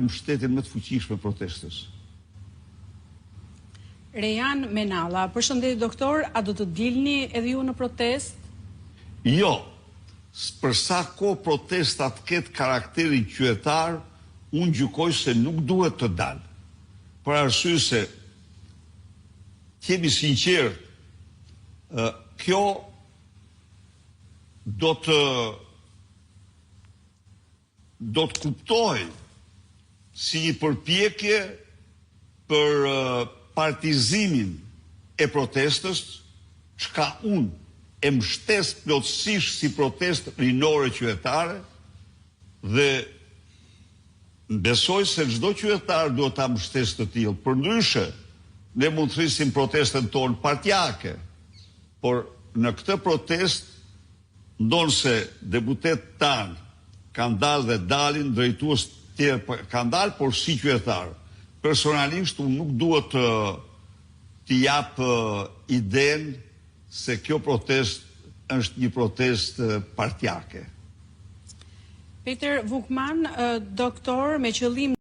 mbështetjen më të fuqishme protestës. Rejan Menalla, përshëndetje doktor, a do të dilni edhe ju në protest? Jo, për sa kohë protestat ketë karakterin qytetar, unë gjykoj se nuk duhet të dalë. Për arsye se jemi sinqert, kjo do të kuptoj si një përpjekje për partizimin e protestës, çka unë e mbështes plotësisht si protestë rinore qytetare dhe besoj se çdo qytetar duhet ta mbështesë të tillë. Përndryshe, ne mund të thrisim protestën tonë partijake, por në këtë protestë ndonse deputetët tanë kanë dalë dhe dalin, drejtues tjerë kanë dalë, por si qytetar. Personalisht unë nuk duhet të jap idenë se kjo protestë është një protestë partijake. Peter Vukman, doktor me qëllim